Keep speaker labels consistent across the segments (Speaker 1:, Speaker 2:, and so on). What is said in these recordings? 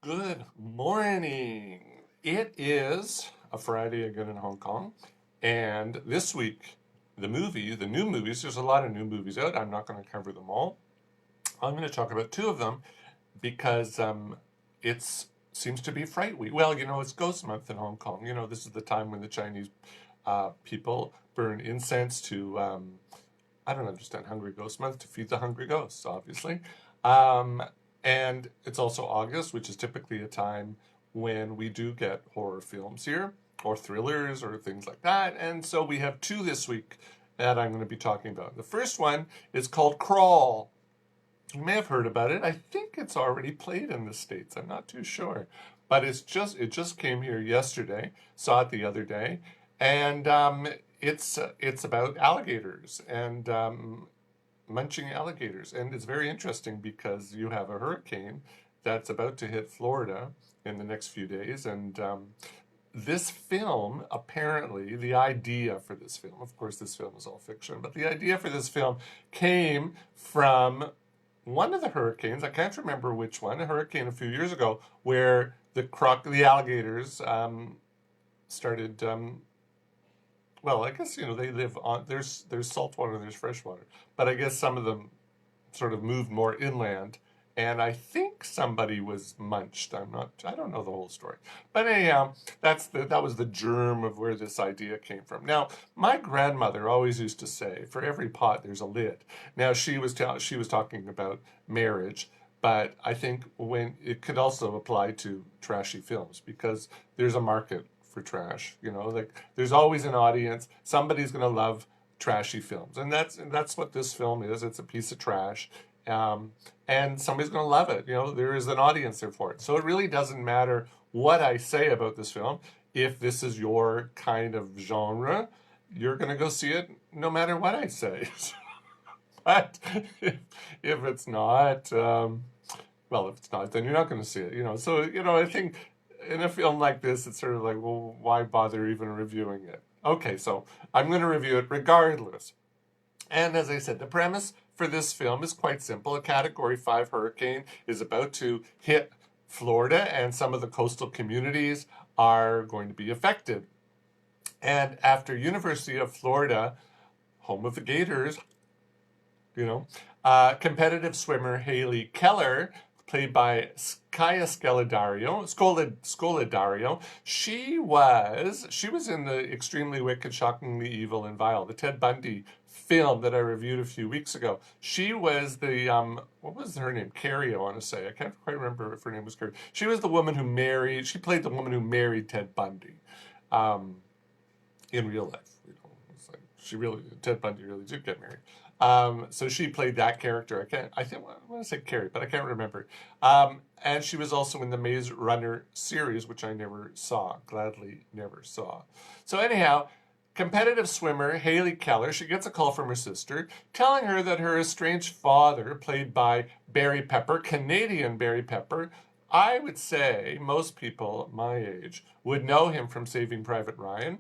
Speaker 1: Good morning. It is a Friday again in Hong Kong. And this week, the new movies, there's a lot of new movies out. I'm not going to cover them all. I'm going to talk about two of them because it seems to be Fright Week. Well, it's Ghost Month in Hong Kong. This is the time when the Chinese people burn incense to, I don't understand Hungry Ghost Month, to feed the hungry ghosts, obviously. Um, and it's also August, which is typically a time when we do get horror films here, or thrillers, or things like that. And so we have two this week that I'm going to be talking about. The first one is called Crawl. You may have heard about it. I think it's already played in the States. I'm not too sure. But it just came here yesterday. Saw it the other day. And it's about alligators and munching alligators. And it's very interesting because you have a hurricane that's about to hit Florida in the next few days. And this film, apparently, the idea for this film, of course, this film is all fiction, but the idea for this film came from one of the hurricanes. I can't remember which one, a hurricane a few years ago, where the alligators started. Well, I guess they live on. There's salt water and there's fresh water, but I guess some of them sort of moved more inland, and I think somebody was munched. I don't know the whole story, but anyhow, that was the germ of where this idea came from. Now, my grandmother always used to say, "For every pot, there's a lid." Now, she was talking about marriage, but I think when it could also apply to trashy films because there's a market for trash. Like there's always an audience. Somebody's going to love trashy films, and that's what this film is. It's a piece of trash, and somebody's going to love it. There is an audience there for it. So it really doesn't matter what I say about this film. If this is your kind of genre, you're going to go see it no matter what I say. But if it's not, well, if it's not, then you're not going to see it. So I think in a film like this, it's sort of like, well, why bother even reviewing it? Okay, so I'm going to review it regardless. And as I said, the premise for this film is quite simple. A Category 5 hurricane is about to hit Florida, and some of the coastal communities are going to be affected. And after University of Florida, home of the Gators, competitive swimmer Haley Keller, played by Kaya Scolidario. She was in the Extremely Wicked, Shockingly Evil, and Vile, the Ted Bundy film that I reviewed a few weeks ago. She was the, what was her name? Carrie, I want to say. I can't quite remember if her name was Carrie. She was the woman she played the woman who married Ted Bundy in real life. It's like Ted Bundy really did get married. So she played that character. I want to say Carrie, but I can't remember. And she was also in the Maze Runner series, which I never saw, gladly never saw. So anyhow, competitive swimmer Haley Keller, she gets a call from her sister telling her that her estranged father, played by Barry Pepper, Canadian Barry Pepper, I would say most people my age would know him from Saving Private Ryan.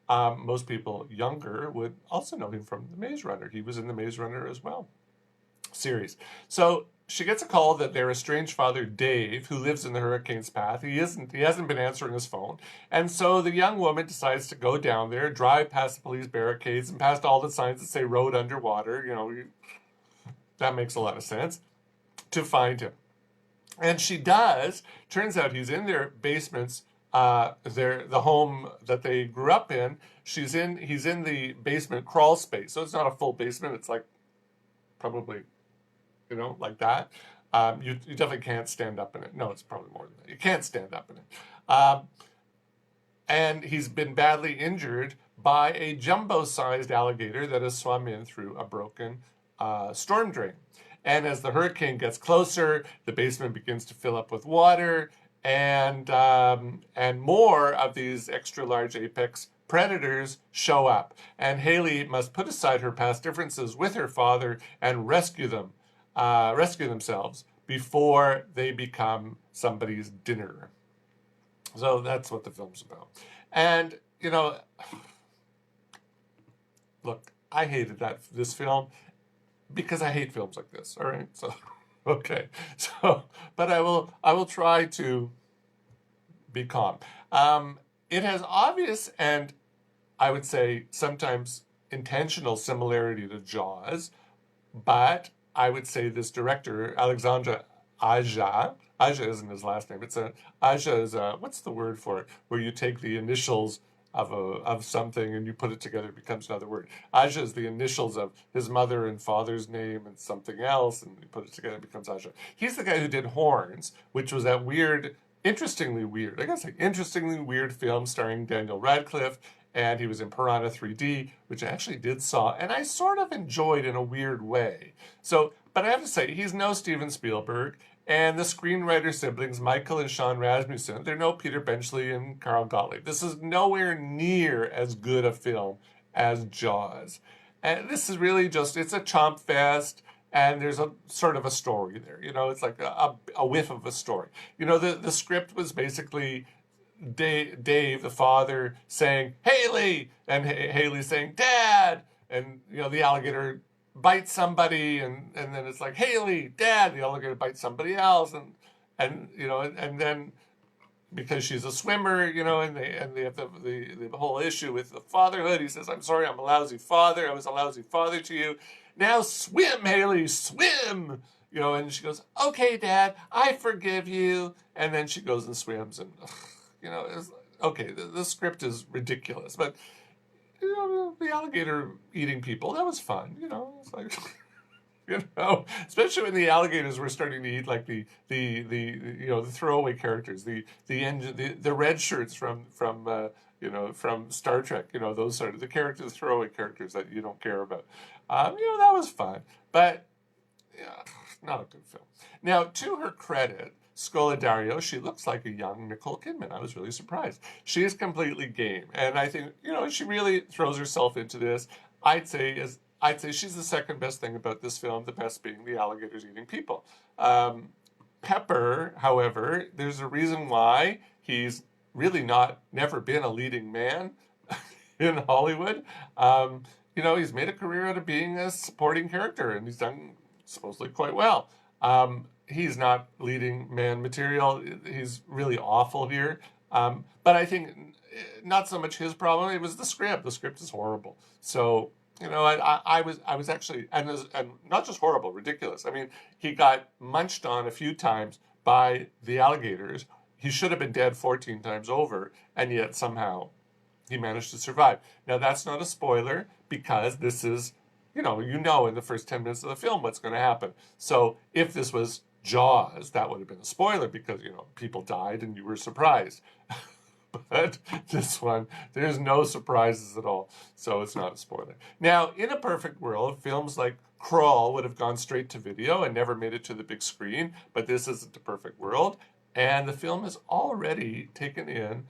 Speaker 1: Most people younger would also know him from The Maze Runner. He was in The Maze Runner as well series. So she gets a call that their estranged father, Dave, who lives in the hurricane's path, he hasn't been answering his phone. And so the young woman decides to go down there, drive past the police barricades and past all the signs that say road underwater. That makes a lot of sense, to find him. And she does. Turns out he's in their basements, the home that they grew up in. He's in the basement crawl space. So it's not a full basement. It's like probably, like that. You definitely can't stand up in it. No, it's probably more than that. You can't stand up in it. And he's been badly injured by a jumbo-sized alligator that has swum in through a broken storm drain. And as the hurricane gets closer, the basement begins to fill up with water, and more of these extra large apex predators show up. And Haley must put aside her past differences with her father and rescue themselves before they become somebody's dinner. So that's what the film's about. And look, I hated this film because I hate films like this. All right, so Okay. So, but I will try to be calm. Um, it has obvious and I would say sometimes intentional similarity to Jaws, but I would say this director, Alexandre Aja isn't his last name. Aja is a, what's the word for it? Where you take the initials of something and you put it together, it becomes another word. Aja is the initials of his mother and father's name and something else, and you put it together, it becomes Aja. He's the guy who did Horns, which was that weird, interestingly weird, I guess like interestingly weird film starring Daniel Radcliffe, and he was in Piranha 3D, which I actually did saw, and I sort of enjoyed in a weird way. So, but I have to say, he's no Steven Spielberg, and the screenwriter siblings, Michael and Sean Rasmussen, they're no Peter Benchley and Carl Gottlieb. This is nowhere near as good a film as Jaws. And this is really just, it's a chomp fest, and there's a sort of a story there. It's like a whiff of a story. The script was basically Dave, the father, saying Haley, and Haley saying Dad, and the alligator bites somebody, and then it's like Haley, Dad, the alligator bites somebody else, and then because she's a swimmer, and they have the whole issue with the fatherhood. He says, "I'm sorry, I'm a lousy father. I was a lousy father to you. Now swim, Haley, swim." And she goes, "Okay, Dad, I forgive you." And then she goes and swims, and it's, okay, the script is ridiculous, but the alligator eating people, that was fun. It's like especially when the alligators were starting to eat like the throwaway characters, the red shirts from Star Trek, those sort of the characters, throwaway characters that you don't care about. That was fun, but yeah, not a good film. Now, to her credit, Scola Dario, she looks like a young Nicole Kidman. I was really surprised. She is completely game, and I think she really throws herself into this. I'd say she's the second best thing about this film. The best being the alligators eating people. Pepper, however, there's a reason why he's really never been a leading man in Hollywood. He's made a career out of being a supporting character, and he's done supposedly quite well. He's not leading man material. He's really awful here. But I think not so much his problem. It was the script. The script is horrible. So I was actually, and not just horrible, ridiculous. I mean, he got munched on a few times by the alligators. He should have been dead 14 times over, and yet somehow he managed to survive. Now, that's not a spoiler because this is, in the first 10 minutes of the film what's going to happen. So if this was Jaws, that would have been a spoiler because, people died and you were surprised. But this one, there's no surprises at all. So it's not a spoiler. Now, in a perfect world, films like Crawl would have gone straight to video and never made it to the big screen. But this isn't a perfect world. And the film has already taken in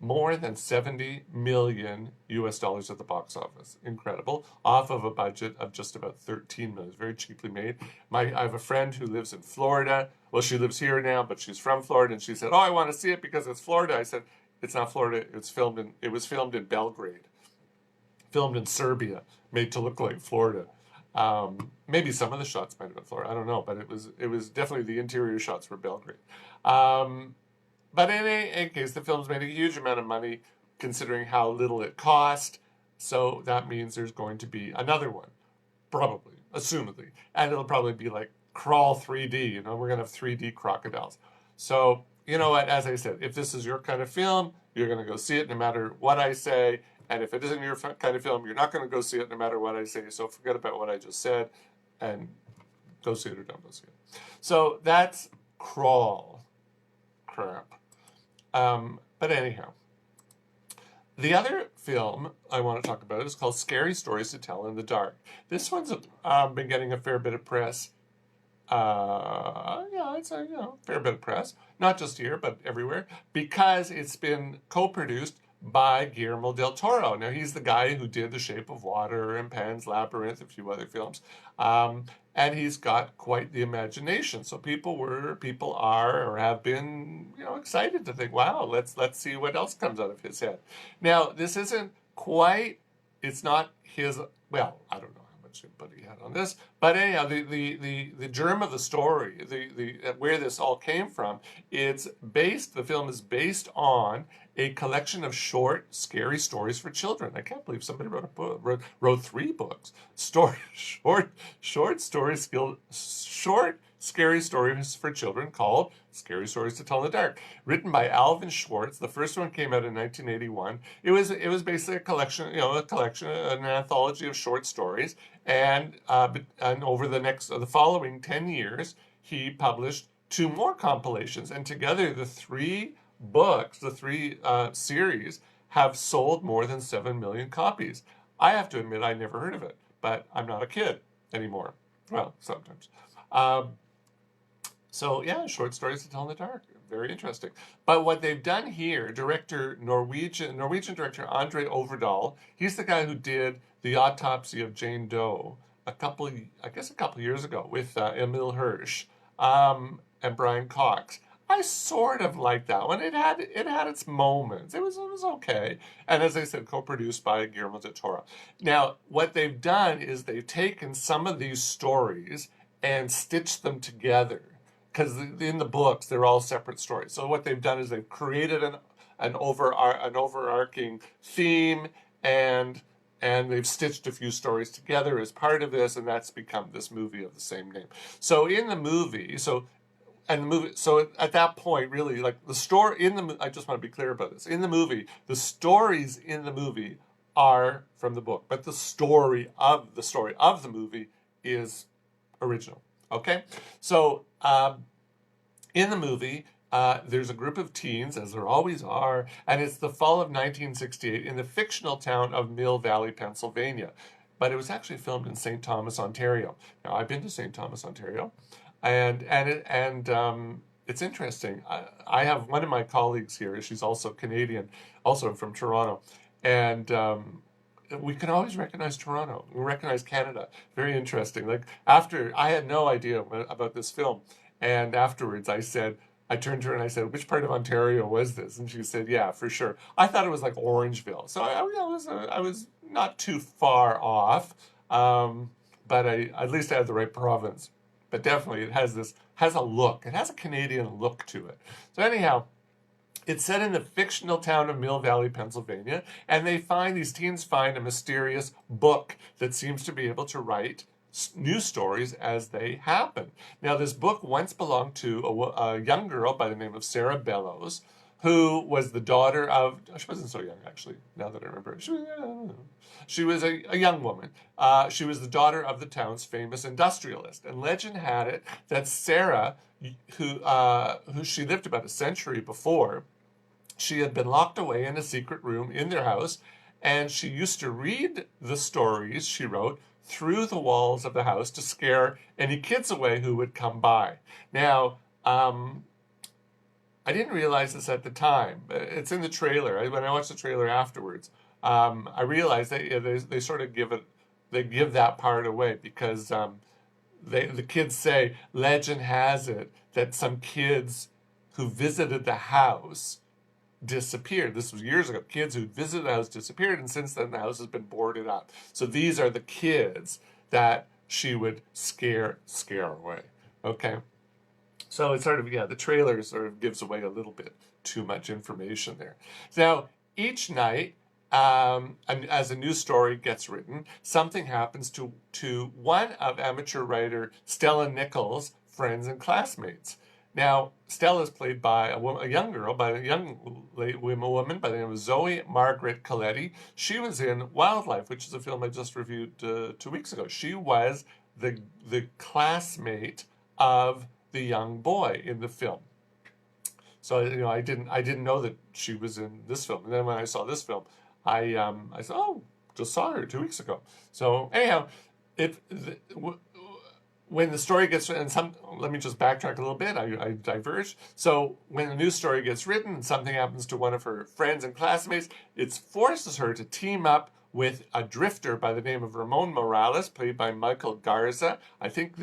Speaker 1: more than 70 million US dollars at the box office. Incredible. Off of a budget of just about 13 million. It's very cheaply made. I have a friend who lives in Florida. Well, she lives here now, but she's from Florida, and she said, "Oh, I want to see it because it's Florida." I said, "It's not Florida. It was filmed in Belgrade, filmed in Serbia, made to look like Florida." Maybe some of the shots might have been Florida. I don't know, but it was definitely the interior shots were Belgrade. But in any case, the film's made a huge amount of money considering how little it cost. So that means there's going to be another one, probably, assumedly. And it'll probably be like Crawl 3D. We're going to have 3D crocodiles. So, you know what? As I said, if this is your kind of film, you're going to go see it no matter what I say. And if it isn't your kind of film, you're not going to go see it no matter what I say. So forget about what I just said and go see it or don't go see it. So that's Crawl. Crap. But anyhow, the other film I want to talk about is called Scary Stories to Tell in the Dark. This one's been getting a fair bit of press. It's a fair bit of press, not just here but everywhere, because it's been co-produced by Guillermo del Toro. Now, he's the guy who did The Shape of Water and Pan's Labyrinth, a few other films. And he's got quite the imagination. So people are or have been, excited to think, wow, let's see what else comes out of his head. Now, this isn't quite, it's not his, well, I don't know how much much input he had on this. But anyhow, the germ of the story, where this all came from, the film is based on a collection of short, scary stories for children. I can't believe somebody wrote a book, wrote 3 books. Short, scary stories for children called Scary Stories to Tell in the Dark, written by Alvin Schwartz. The first one came out in 1981. It was basically a collection, an anthology of short stories. And over the following 10 years, he published 2 more compilations. And together, the 3 books, the 3 series, have sold more than 7 million copies. I have to admit, I never heard of it, but I'm not a kid anymore. Well, sometimes. So yeah, short stories to tell in the dark. Very interesting. But what they've done here, Norwegian director Andre Overdahl, he's the guy who did The Autopsy of Jane Doe a couple years ago with Emil Hirsch and Brian Cox. I sort of liked that one. It had its moments. It was okay. And as I said, co-produced by Guillermo del Toro. Now, what they've done is they've taken some of these stories and stitched them together. Because in the books, they're all separate stories. So what they've done is they've created an overarching theme, and they've stitched a few stories together as part of this, and that's become this movie of the same name. So in the movie, so at that point, really, like the story I just want to be clear about this. In the movie, the stories in the movie are from the book, but the story of the movie is original. Okay, so in the movie, there's a group of teens, as there always are, and it's the fall of 1968 in the fictional town of Mill Valley, Pennsylvania. But it was actually filmed in St. Thomas, Ontario. Now, I've been to St. Thomas, Ontario, and it's interesting. I have one of my colleagues here. She's also Canadian, also from Toronto, and we can always recognize Toronto. We recognize Canada. Very interesting. Like after, I had no idea about this film, and afterwards I turned to her and I said, "Which part of Ontario was this?" And she said, "Yeah, for sure." I thought it was like Orangeville, so I was not too far off, but at least I had the right province. But definitely, it has a look. It has a Canadian look to it. So anyhow. It's set in the fictional town of Mill Valley, Pennsylvania, and these teens find a mysterious book that seems to be able to write news stories as they happen. Now, this book once belonged to a young girl by the name of Sarah Bellows, who was the daughter of, she wasn't so young, actually, now that I remember. She was a young woman. She was the daughter of the town's famous industrialist. And legend had it that Sarah, who she lived about a century before, she had been locked away in a secret room in their house, and she used to read the stories she wrote through the walls of the house to scare any kids away who would come by. Now, I didn't realize this at the time. It's in the trailer. When I watched the trailer afterwards, I realized that they sort of give that part away because the kids say, legend has it that some kids who visited the house disappeared. This was years ago. Kids who visited the house disappeared, and since then the house has been boarded up. So these are the kids that she would scare away. Okay? So it's sort of, the trailer sort of gives away a little bit too much information there. Now, each night, and as a new story gets written, something happens to one of amateur writer Stella Nichols' friends and classmates. Now, Stella is played by a young woman by the name of Zoe Margaret Coletti. She was in Wildlife, which is a film I just reviewed 2 weeks ago. She was the classmate of the young boy in the film. So I didn't know that she was in this film. And then when I saw this film, I said, "Oh, just saw her 2 weeks ago." So anyhow, when the story gets written, let me just backtrack a little bit. I diverged. So when a new story gets written and something happens to one of her friends and classmates, it forces her to team up with a drifter by the name of Ramon Morales, played by Michael Garza. I think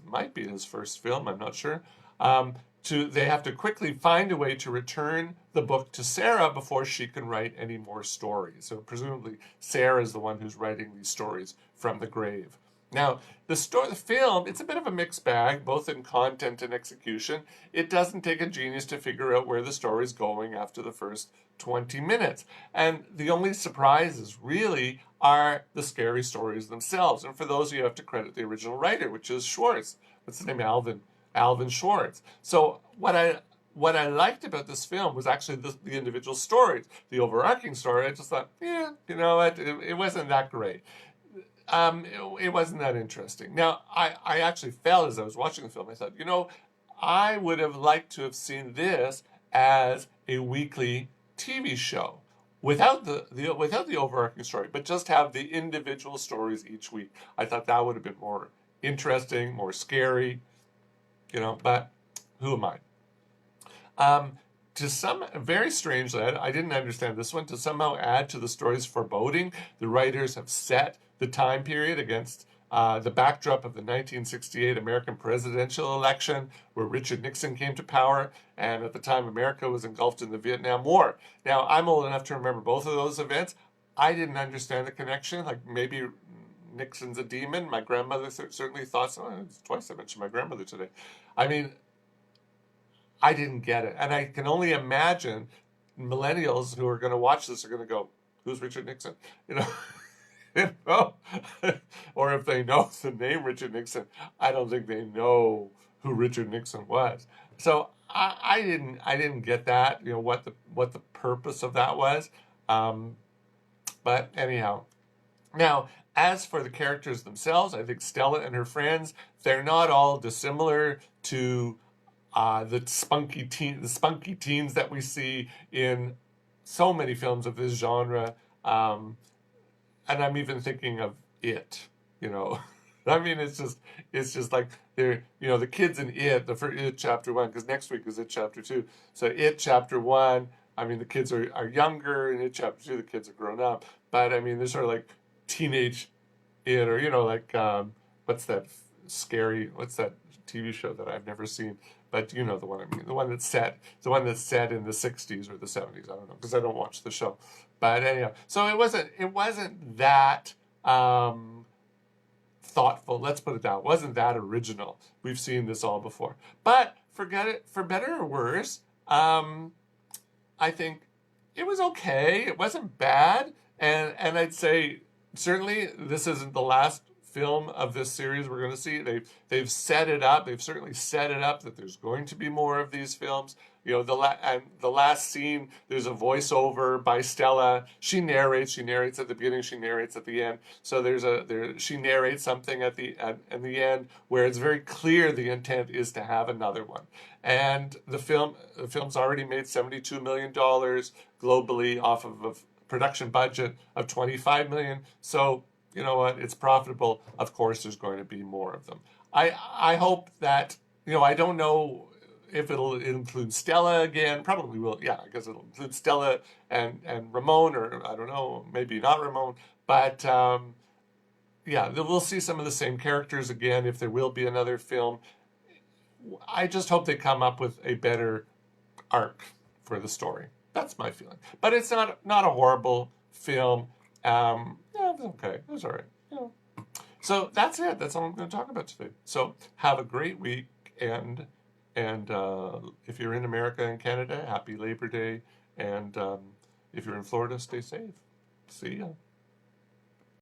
Speaker 1: might be his first film. I'm not sure. They have to quickly find a way to return the book to Sarah before she can write any more stories. So presumably Sarah is the one who's writing these stories from the grave. Now, the film, it's a bit of a mixed bag, both in content and execution. It doesn't take a genius to figure out where the story's going after the first 20 minutes. And the only surprises really are the scary stories themselves. And for those, you have to credit the original writer, which is Schwartz. What's his name? Alvin Schwartz. So what I liked about this film was actually the individual stories. The overarching story, I just thought, yeah, you know what, it wasn't that great. It wasn't that interesting. Now, I actually felt as I was watching the film, I thought, I would have liked to have seen this as a weekly TV show without the overarching story, but just have the individual stories each week. I thought that would have been more interesting, more scary, but who am I? To some very strangely, I didn't understand this one, to somehow add to the story's foreboding, the writers have set the time period against the backdrop of the 1968 American presidential election, where Richard Nixon came to power, and at the time America was engulfed in the Vietnam War. Now, I'm old enough to remember both of those events. I didn't understand the connection, like maybe Nixon's a demon. My grandmother certainly thought so. It's twice I mentioned my grandmother today. I mean, I didn't get it. And I can only imagine millennials who are going to watch this are going to go, who's Richard Nixon? You know, or if they know the name Richard Nixon, I don't think they know who Richard Nixon was. So I didn't get that, what the purpose of that was. But anyhow, now, as for the characters themselves, I think Stella and her friends, they're not all dissimilar to the spunky teens that we see in so many films of this genre. And I'm even thinking of It, I mean, it's just like they're, the kids in It, for It Chapter 1, because next week is It Chapter 2. So It Chapter 1, I mean, the kids are younger, and It Chapter 2, the kids are grown up. But I mean, they're sort of like teenage It, or, what's that TV show that I've never seen? But you know the one I mean, the one that's set in the 60s or the 70s. I don't know, because I don't watch the show. But anyhow, so it wasn't that thoughtful. Let's put it down. It wasn't that original. We've seen this all before. But forget it. For better or worse, I think it was okay. It wasn't bad, and I'd say certainly this isn't the last film of this series we're going to see. They've set it up. They've certainly set it up that there's going to be more of these films. The last scene, there's a voiceover by Stella. She narrates at the beginning. She narrates at the end. So she narrates something at the end where it's very clear the intent is to have another one. And the film's already made $72 million globally off of a production budget of $25 million. So you know what? It's profitable. Of course, there's going to be more of them. I hope that, I don't know if it'll include Stella again. Probably will. Yeah, I guess it'll include Stella and Ramon, or I don't know, maybe not Ramon. But yeah, we'll see some of the same characters again if there will be another film. I just hope they come up with a better arc for the story. That's my feeling. But it's not a horrible film. Yeah, it was okay. It was all right. So that's it. That's all I'm going to talk about today. So have a great week, and if you're in America and Canada, happy Labor Day, and if you're in Florida, stay safe. See ya.